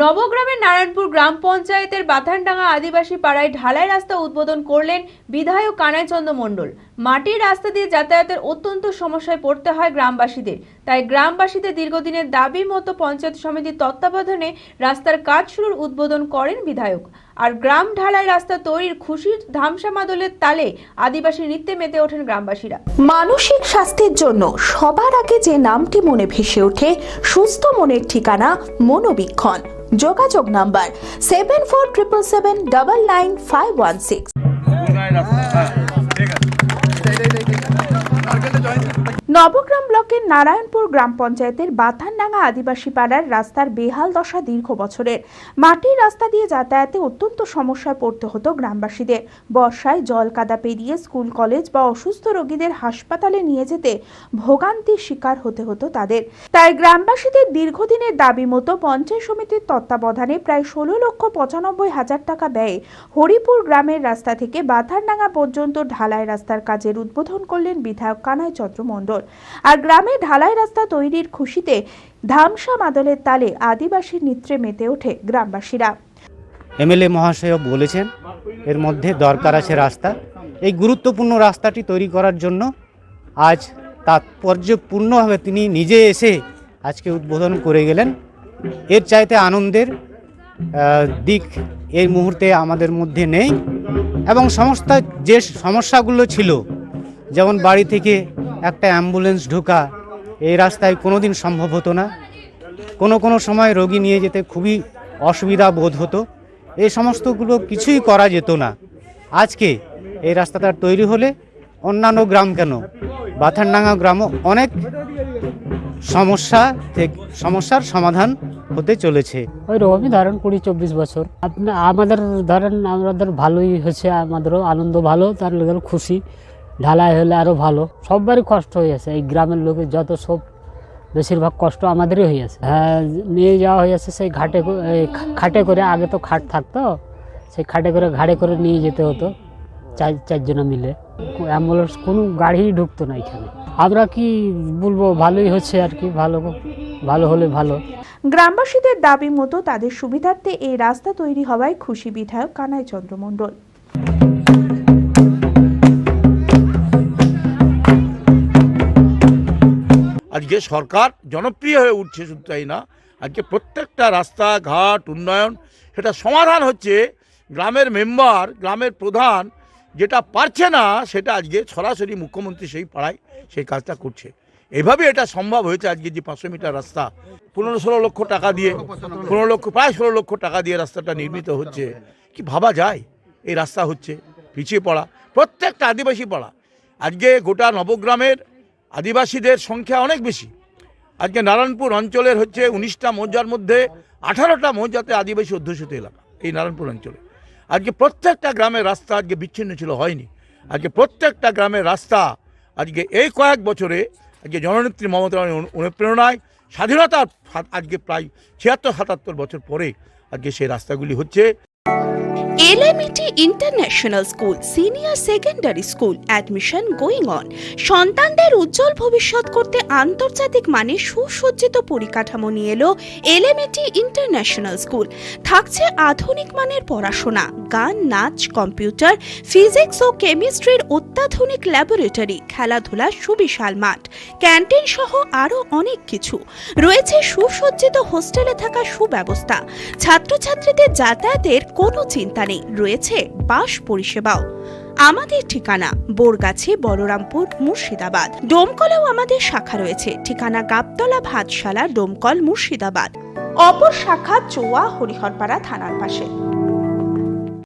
নবগ্রামের নারায়ণপুর গ্রাম পঞ্চায়েতের বাথানডাঙ্গা আদিবাসী পাড়ায় ঢালাই রাস্তা উদ্বোধন করলেন বিধায়ক কানাই চন্দ্র মণ্ডল। মাটির রাস্তা দিয়ে যাতায়াতের অত্যন্ত সমস্যায় পড়তে হয় গ্রামবাসীদের। তাই গ্রামবাসীদের দীর্ঘদিনের দাবি মতো পঞ্চায়েত সমিতির তত্ত্বাবধানে রাস্তার কাজ শুরুর উদ্বোধন করেন বিধায়ক। আর গ্রাম ঢালাই রাস্তা তৈরির খুশির ধামসা মাদলের তালে আদিবাসী নৃত্যে মেতে ওঠেন গ্রামবাসীরা। মানসিক স্বাস্থ্যের জন্য সবার আগে যে নামটি মনে ভেসে ওঠে, সুস্থ মনের ঠিকানা মনোবীক্ষণ। যোগাযোগ নাম্বার 7477799516। নবগ্রাম ব্লকের নারায়ণপুর গ্রাম পঞ্চায়েতের বাথানডাঙ্গা আদিবাসী পাড়ার রাস্তার বেহাল দশা দীর্ঘ বছরের। মাটির রাস্তা দিয়ে যাতায়াতে অত্যন্ত সমস্যায় পড়তে হতো গ্রামবাসীদের। বর্ষায় জল কাদা পেরিয়ে স্কুল কলেজ বা অসুস্থ রোগীদের হাসপাতালে নিয়ে যেতে ভোগান্তির শিকার হতে হতো তাদের। তাই গ্রামবাসীদের দীর্ঘদিনের দাবি মতো পঞ্চায়েত সমিতির তত্ত্বাবধানে প্রায় 16,95,000 টাকা ব্যয়ে হরিপুর গ্রামের রাস্তা থেকে বাথানডাঙ্গা পর্যন্ত ঢালাই রাস্তার কাজের উদ্বোধন করলেন বিধায়ক কানাই চন্দ্র মণ্ডল। আর গ্রামে ঢালাই রাস্তা তৈরির খুশিতে ধামসা মাদলের তালে আদিবাসী নৃত্যে মেতে ওঠে গ্রামবাসীরা। এমএলএ মহাশয় বলেছেন এর মধ্যে দরকার আছে রাস্তা। এই গুরুত্বপূর্ণ রাস্তাটি তৈরি করার জন্য আজ তাৎপর্যপূর্ণভাবে তিনি নিজে এসে আজকে উদ্বোধন করে গেলেন। এর চাইতে আনন্দের দিক এই মুহূর্তে আমাদের মধ্যে নেই। এবং সমস্ত যে সমস্যাগুলো ছিল, যেমন বাড়ি থেকে একটা অ্যাম্বুলেন্স ঢোকা এই রাস্তায় কোনোদিন সম্ভব হতো না। কোনো সময় রোগী নিয়ে যেতে খুবই অসুবিধা বোধ হতো। এই সমস্তগুলো কিছুই করা যেত না। আজকে এই রাস্তাটা তৈরি হলে অন্যান্য গ্রাম কেন, বাথানডাঙ্গা গ্রামও অনেক সমস্যার সমাধান হতে চলেছে। ওই রকমই ধরেন 20-24 বছর আমাদের ধরেন আমাদের ভালোই হয়েছে, আমাদেরও আনন্দ ভালো, তার লোকের খুশি। ঢালাই হলে আরও ভালো। সববারই কষ্ট হয়েছে, এই গ্রামের লোকের যত সব বেশিরভাগ কষ্ট আমাদেরই হয়েছে। হ্যাঁ, নিয়ে যাওয়া হয়েছে সেই খাটে করে। আগে তো খাট থাকতো, সেই খাটে করে ঘাড়ে করে নিয়ে যেতে হতো চারজনে মিলে। অ্যাম্বুলেন্স কোনো গাড়ি ঢুকতো না এখানে। আমরা কি বলবো, ভালোই হচ্ছে আর কি, ভালো হলে ভালো। গ্রামবাসীদের দাবি মতো তাদের সুবিধার্থে এই রাস্তা তৈরি হওয়ায় খুশি বিধায়ক কানাই চন্দ্র মণ্ডল। আজকে সরকার জনপ্রিয় হয়ে উঠছে, শুধু তাই না, আজকে প্রত্যেকটা রাস্তাঘাট উন্নয়ন সেটা সমাধান হচ্ছে। গ্রামের মেম্বার, গ্রামের প্রধান যেটা পারছে না সেটা আজকে সরাসরি মুখ্যমন্ত্রী সেই পাড়ায় সেই কাজটা করছে। এইভাবে এটা সম্ভব হয়েছে। আজকে যে 500 মিটার রাস্তা 15-16 লক্ষ টাকা দিয়ে, প্রায় 16 লক্ষ টাকা দিয়ে রাস্তাটা নির্মিত হচ্ছে। কি ভাবা যায়? এই রাস্তা হচ্ছে পিছিয়ে পড়া প্রত্যেকটা আদিবাসী পাড়া। আজকে গোটা নবগ্রামের আদিবাসীদের সংখ্যা অনেক বেশি। আজকে নারায়ণপুর অঞ্চলের হচ্ছে 19টা মৌজার মধ্যে 18টা মৌজাতে আদিবাসী অধ্যুষিত এলাকা এই নারায়ণপুর অঞ্চলে। আজকে প্রত্যেকটা গ্রামের রাস্তা আজকে বিচ্ছিন্ন ছিল, হয়নি। আজকে প্রত্যেকটা গ্রামের রাস্তা আজকে এই কয়েক বছরে আজকে জননেত্রী মমতা অনুপ্রেরণায় স্বাধীনতার আজকে প্রায় 76-77 বছর পরে আজকে সেই রাস্তাগুলি হচ্ছে। LMET international school senior secondary school admission going on. সন্তানদের উজ্জ্বল ভবিষ্যৎ করতে আন্তর্জাতিক মানের সুসজ্জিত পরিকাঠামো নিয়ে এলো এলএমইটি ইন্টারন্যাশনাল স্কুল। থাকছে আধুনিক মানের পড়াশোনা, গান, নাচ, কম্পিউটার, ফিজিক্স ও কেমিস্ট্রির অত্যাধুনিক ল্যাবরেটরি, খেলাধুলার সুবিশাল মাঠ, ক্যান্টিন সহ আরও অনেক কিছু। রয়েছে সুসজ্জিত হোস্টেলে থাকা সুব্যবস্থা। ছাত্রছাত্রীদের যাতায়াতের কোনো চিন্তা নেই, রয়েছে বাস পরিষেবাও। আমাদের ঠিকানা বোরগাছি, বলরামপুর, মুর্শিদাবাদ। ডোমকলেও আমাদের শাখা রয়েছে। ঠিকানা গাবতলা ভাতশালা, ডোমকল, মুর্শিদাবাদ। অপর শাখা চোয়া, হরিহরপাড়া থানার পাশে।